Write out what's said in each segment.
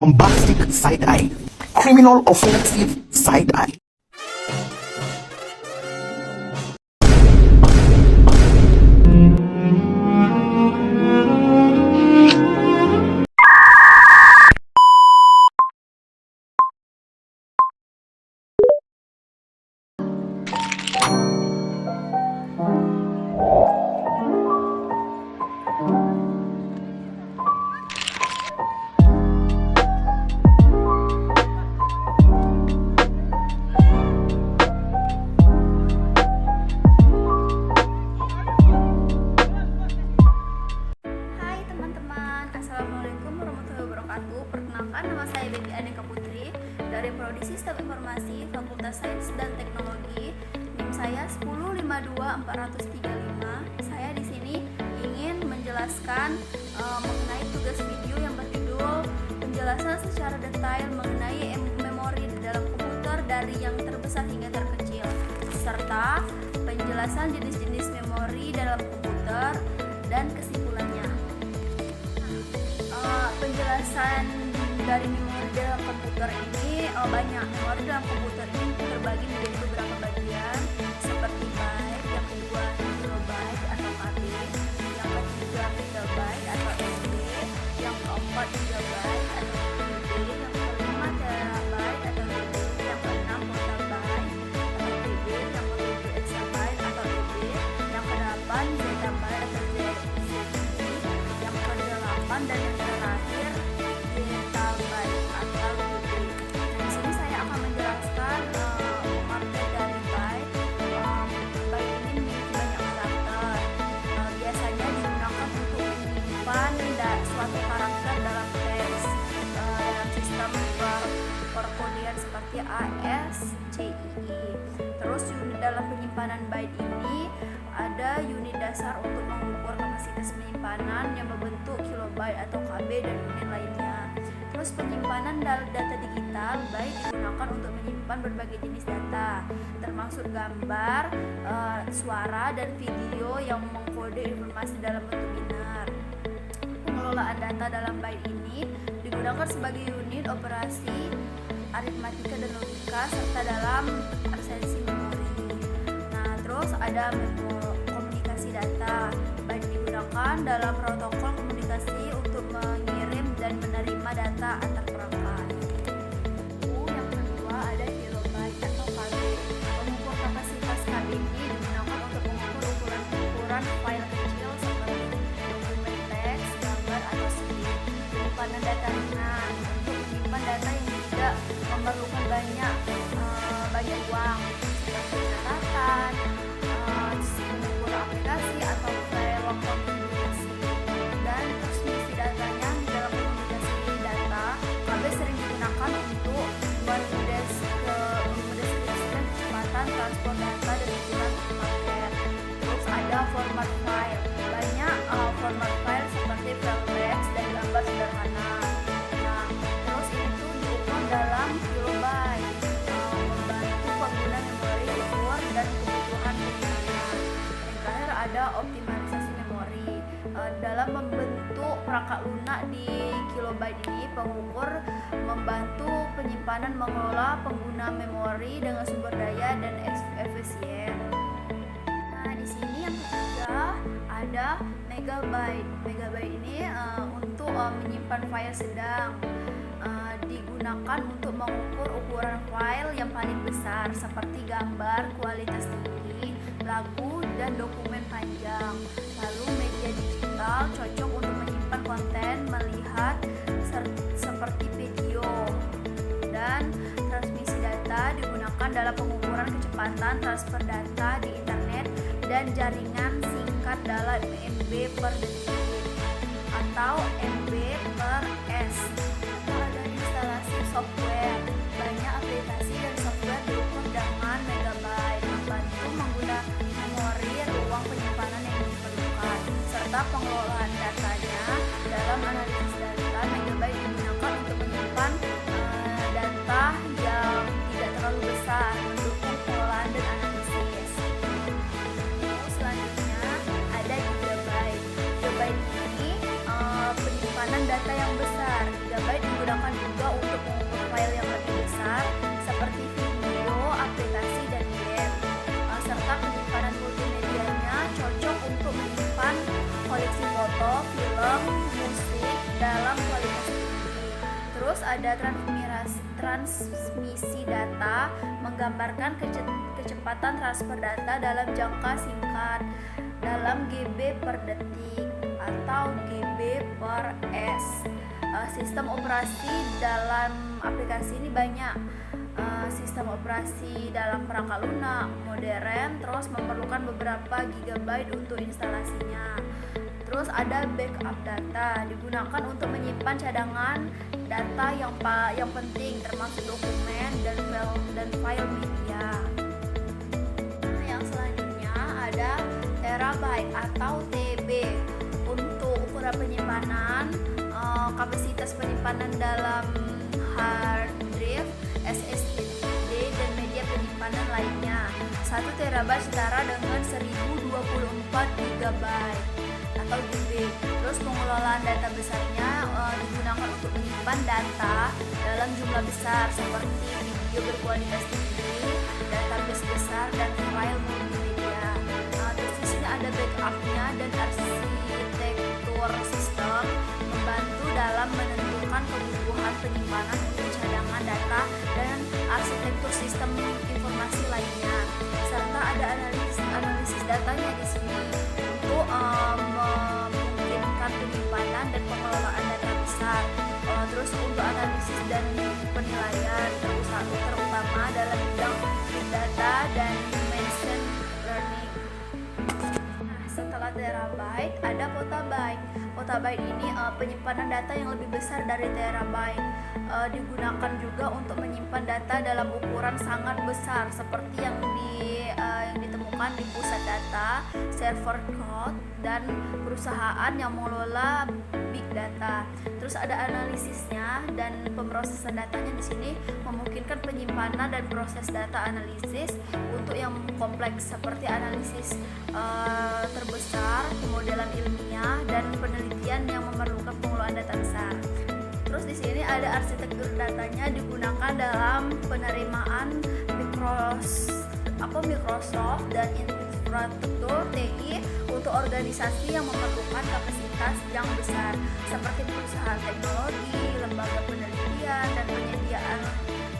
bombastic side eye, criminal offensive side eye. Hai teman-teman, Assalamualaikum warahmatullahi wabarakatuh. Perkenalkan, nama saya Baby Aneka Putri dari Prodi Sistem Informasi Fakultas Sains dan Teknologi. NIM saya 1052435. Saya di sini ingin menjelaskan mengenai tugas video yang berjudul penjelasan secara detail mengenai memori di dalam komputer dari yang terbesar hingga terkecil, serta penjelasan jenis-jenis memori dalam komputer dan kesimpulannya. Penjelasan dari memori dalam komputer ini banyak. Memori dalam komputer ini terbagi menjadi beberapa bagian seperti byte, yang kedua kilobyte atau KB, yang ketiga megabyte atau MB, yang keempat gigabyte atau GB, yang kelima terabyte atau TB, yang keenam petabyte atau TB, yang ketujuh exabyte atau EB, yang kedelapan zettabyte atau ZB, yang kedelapan dan yang terakhir petabyte atau GB. Nah, di sini saya akan menjelaskan pengertian dari byte. Byte ini memiliki banyak karakter. Biasanya digunakan untuk menyimpan suatu karakter dalam teks dalam sistem perkodean seperti ASCII. Terus unit dalam penyimpanan byte ini ada unit dasar untuk mengukur kapasitas penyimpanan yang berbentuk kilobyte atau KB dan unit lainnya. Terus penyimpanan data digital byte digunakan untuk menyimpan berbagai jenis data, termasuk gambar, suara, dan video yang mengkode informasi dalam bentuk binar. Pengelolaan data dalam byte ini digunakan sebagai unit operasi aritmatika dan logika serta dalam absensi memori. Nah, terus ada komunikasi data. Byte digunakan dalam protokol komunikasi untuk mengirim dan menerima data antar perangkat. Yang kedua ada kilobyte atau KB. Pengukur kapasitas KB ini digunakan untuk mengukur ukuran file kecil seperti dokumen teks, gambar, atau skrip. Penyimpanan data ringan untuk menyimpan data yang tidak memerlukan banyak uang seperti catatan, mengukur aplikasi atau file konfigurasi. Dan transmisi datanya di dalam komunikasi data, KB sering digunakan untuk mendeskripsikan kecepatan transport data dan ukuran paket. Terus ada format file. Banyak format file seperti file teks dan gambar sederhana. Nah, terus itu diukur dalam kilobyte, membantu pengguna memori ukur dan kebutuhan penggunaan. Yang terakhir ada optimalisasi memori. Dalam membentuk perangkat lunak di kilobyte ini, pengukur membantu penyimpanan mengelola pengguna memori dengan sumber daya dan efisien. Nah, di sini yang ketiga ada megabyte. Megabyte ini untuk menyimpan file sedang. Digunakan untuk mengukur ukuran file yang paling besar seperti gambar kualitas tinggi, lagu, dan dokumen panjang. Lalu media digital cocok untuk menyimpan konten melihat seperti video. Dan transmisi data digunakan dalam pengukuran kecepatan transfer data di internet dan jaringan singkat dalam MB per detik atau MB per S. Ada instalasi software. Banyak aplikasi dan software diukur dengan megabyte, membantu menggunakan memori ruang penyimpanan yang diperlukan, serta pengelolaan datanya. Dalam analisis data, megabyte digunakan untuk menyimpan data yang tidak terlalu besar, mendukung pengelolaan dan analisis. Selanjutnya ada gigabyte. Gigabyte ini penyimpanan data yang besar. Gigabyte digunakan Terus ada transmisi data, menggambarkan kecepatan transfer data dalam jangka singkat dalam GB per detik atau GB per S. Sistem operasi dalam aplikasi ini banyak. Sistem operasi dalam perangkat lunak modern, terus memerlukan beberapa gigabyte untuk instalasinya. Terus ada backup data, digunakan untuk menyimpan cadangan data yang penting termasuk dokumen dan file media. Nah, yang selanjutnya ada terabyte atau TB. Untuk ukuran penyimpanan, kapasitas penyimpanan dalam hard drive, SSD dan media penyimpanan lainnya. 1 terabyte setara dengan 1024 GB atau GB. Terus pengelolaan data besarnya digunakan untuk menyimpan data dalam jumlah besar seperti video berkualitas tinggi, database besar dan file multimedia. Terus di sini ada backupnya dan arsitektur sistem membantu dalam menentukan kebutuhan penyimpanan untuk cadangan data dan arsitektur sistem informasi lainnya. Serta ada analisis datanya di sini untuk memungkinkan penyimpanan dan pengelolaan data besar. Terus untuk analisis dan penilaian terutama dalam bidang big data dan machine learning. Nah, setelah terabyte ada petabyte. Petabyte ini penyimpanan data yang lebih besar dari terabyte. Digunakan juga untuk menyimpan data dalam ukuran sangat besar seperti yang ditemukan di pusat data, server cloud, dan perusahaan yang mengelola big data. Terus ada analisisnya dan pemrosesan datanya di sini memungkinkan penyimpanan dan proses data analisis untuk yang kompleks seperti analisis terbesar, pemodelan ilmiah, dan penelitian yang memerlukan pengelolaan data besar. Terus di sini ada arsitektur datanya digunakan dalam penerimaan Microsoft dan infrastruktur TI untuk organisasi yang memerlukan kapasitas yang besar seperti perusahaan teknologi, lembaga penelitian, dan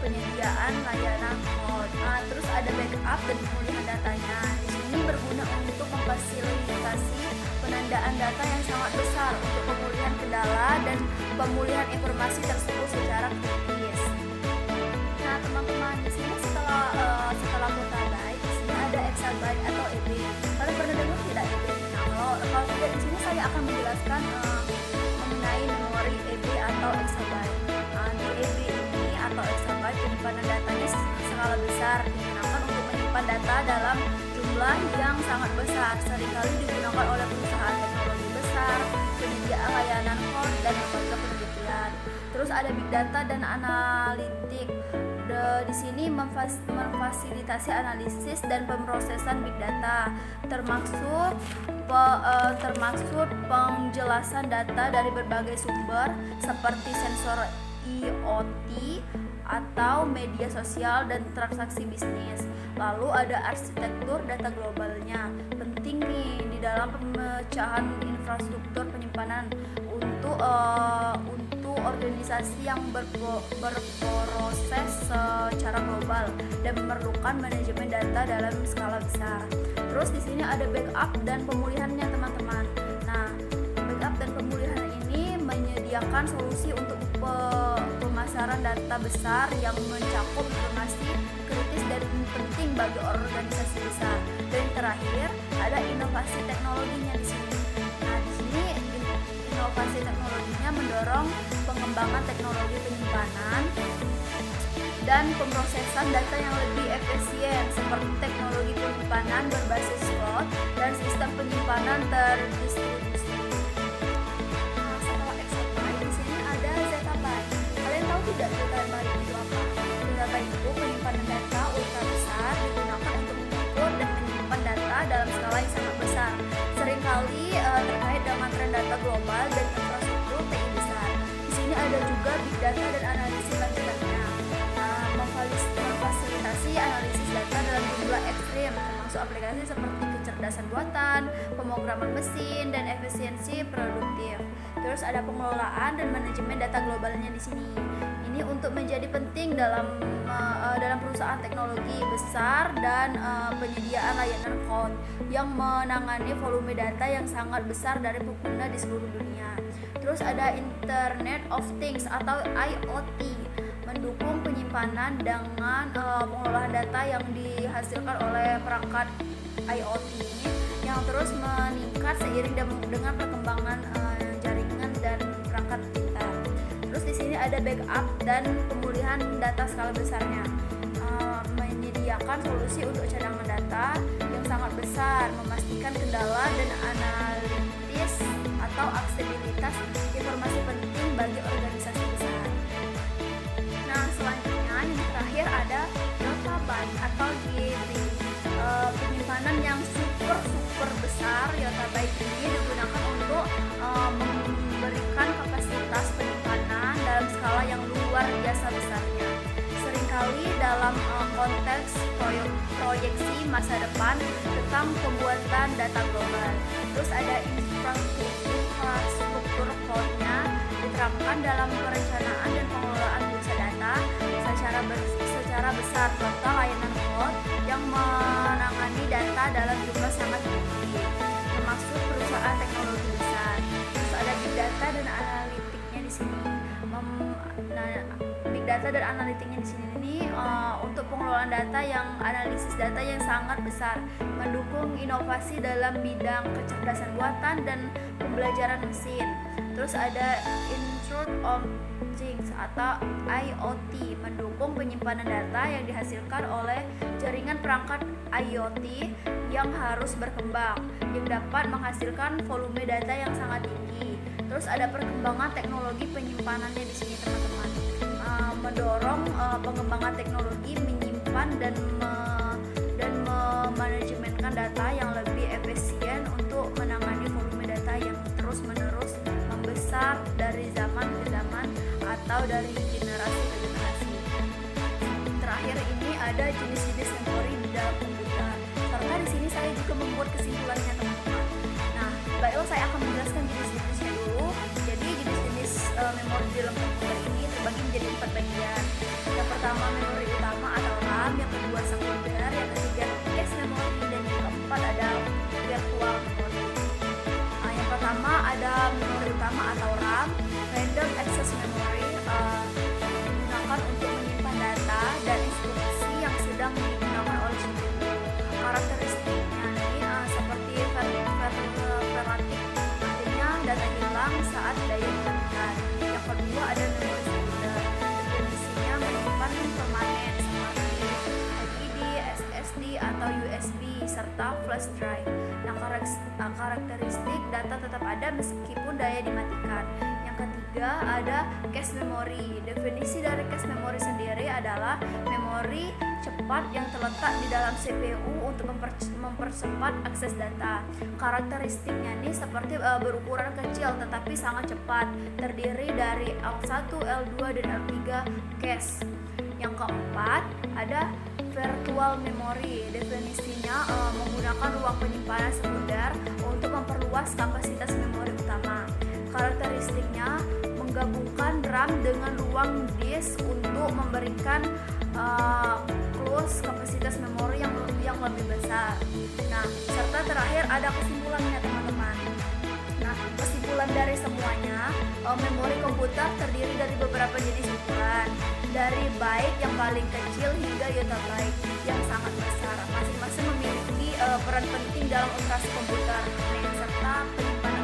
penyediaan layanan cloud. Terus ada backup dan pemulihan datanya. Di sini berguna untuk memfasilitasi penandaan data yang sangat besar untuk pemulihan kendala dan pemulihan informasi tersebut secara kritis. Nah, teman-teman, di sini setelah petabyte, di sini ada exabyte atau EB. Kalian pernah dengar tidak EB? Nah, kalau tidak, di sini saya akan menjelaskan mengenai memori EB atau exabyte. Di EB ini atau exabyte penyimpanan datanya skala besar digunakan untuk menyimpan data dalam jumlah yang sangat besar, seringkali digunakan oleh perusahaan teknologi besar, penyedia layanan cloud, dan lembaga penelitian. Terus ada big data dan analitik. Di sini memfasilitasi analisis dan pemrosesan big data, termaksud penjelasan data dari berbagai sumber seperti sensor IoT atau media sosial dan transaksi bisnis. Lalu ada arsitektur data globalnya. Penting nih di dalam pemecahan infrastruktur penyimpanan untuk organisasi yang berproses secara global dan memerlukan manajemen data dalam skala besar. Terus di sini ada backup dan pemulihannya, teman-teman. Nah, backup dan pemulihan ini menyediakan solusi untuk pemasaran data besar yang mencakup informasi kritis dan penting bagi organisasi besar. Dan terakhir ada inovasi teknologinya di sini. Nah, di sini inovasi teknologinya mendorong pengembangan teknologi penyimpanan dan pemrosesan data yang lebih efisien seperti teknologi penyimpanan berbasis cloud dan sistem penyimpanan terdistribusi. Nah, setelah exabyte di sini ada zettabyte. Kalian tahu tidak zettabyte itu apa? Zettabyte itu penyimpanan data ultra besar digunakan untuk mengukur dan menyimpan data dalam skala yang sangat besar. Seringkali terkait dengan tren data global dan infrastruktur TI besar. Di sini ada juga big data dan analisis lanjutannya. Memfasilitasi analisis data dalam jumlah ekstrim, termasuk aplikasi seperti kecerdasan buatan, pemrograman mesin, dan efisiensi produktif. Terus ada pengelolaan dan manajemen data globalnya di sini. Ini untuk menjadi penting dalam perusahaan teknologi besar dan penyediaan layanan cloud yang menangani volume data yang sangat besar dari pengguna di seluruh dunia. Terus ada Internet of Things atau IoT, mendukung penyimpanan dengan pengelolaan data yang dihasilkan oleh perangkat IoT ini yang terus meningkat seiring dengan perkembangan jaringan dan perangkat pintar. Terus di sini ada backup dan pemulihan data skala besarnya, menyediakan solusi untuk cadangan data yang sangat besar, memastikan kendala dan analitis atau aksesibilitas informasi penting bagi organisasi besar. Nah, selanjutnya yang terakhir ada yottabyte atau GB. Penyimpanan yang super besar. Yottabyte ini digunakan untuk memberikan kapasitas penyimpanan dalam skala yang luar biasa besarnya, seringkali dalam konteks proyeksi masa depan tentang pembuatan data global. Terus ada infrastruktur cloud-nya diterapkan dalam perencanaan dan pengelolaan pusat data secara besar, serta layanan cloud yang menangani data dalam jumlah sangat tinggi, termasuk perusahaan teknologi besar. Terus ada big data dan analitiknya di sini. Big data dan analitiknya di sini untuk pengelolaan data analisis data yang sangat besar, mendukung inovasi dalam bidang kecerdasan buatan dan pembelajaran mesin. Terus ada Internet of Things atau IoT, mendukung penyimpanan data yang dihasilkan oleh jaringan perangkat IoT yang harus berkembang, yang dapat menghasilkan volume data yang sangat tinggi. Terus ada perkembangan teknologi penyimpanannya di sini teman-teman, mendorong pengembangan teknologi menyimpan dan memanajemenkan data yang lebih efisien untuk menangani volume data yang terus-menerus membesar dari zaman ke zaman atau dari generasi ke generasi. Terakhir ini ada jenis-jenis memori di dalam komputer. Karena di sini saya juga membuat kesimpulannya teman-teman. Nah, baiklah saya akan menjelaskan jenis-jenisnya dulu. Jadi jenis-jenis memori di dalam komputer ini terbagi menjadi 4 bagian. Yang pertama memori utama atau RAM, yang kedua sekunder, yang ketiga cache memory, dan yang keempat ada virtual memory. Yang pertama ada memori utama atau RAM, random access memory, digunakan untuk menyimpan data dan instruksi yang sedang digunakan oleh CPU. Karakteristiknya seperti verlatik, artinya data hilang saat daya ditekan. Yang kedua ada memori sekunder, definisinya menyimpan permanen seperti HDD, SSD atau USB serta flash drive. Karakteristik data tetap ada meskipun daya dimatikan. Yang ketiga ada cache memory. Definisi dari cache memory sendiri adalah memori cepat yang terletak di dalam CPU untuk mempercepat akses data. Karakteristiknya ini seperti berukuran kecil tetapi sangat cepat, terdiri dari L1, L2, dan L3 cache. Yang keempat ada virtual memory. Definisinya menggunakan ruang penyimpanan sekunder untuk memperluas kapasitas memori utama. Karakteristiknya menggabungkan RAM dengan ruang disk untuk memberikan close kapasitas memori yang lebih besar. Nah, serta terakhir ada kesimpulannya teman-teman. Nah, kesimpulan dari semuanya, memori komputer terdiri dari beberapa jenis ukuran, dari byte yang paling kecil hingga yottabyte yang sangat besar. Masing-masing memiliki peran penting dalam operasi komputer, serta penyimpanan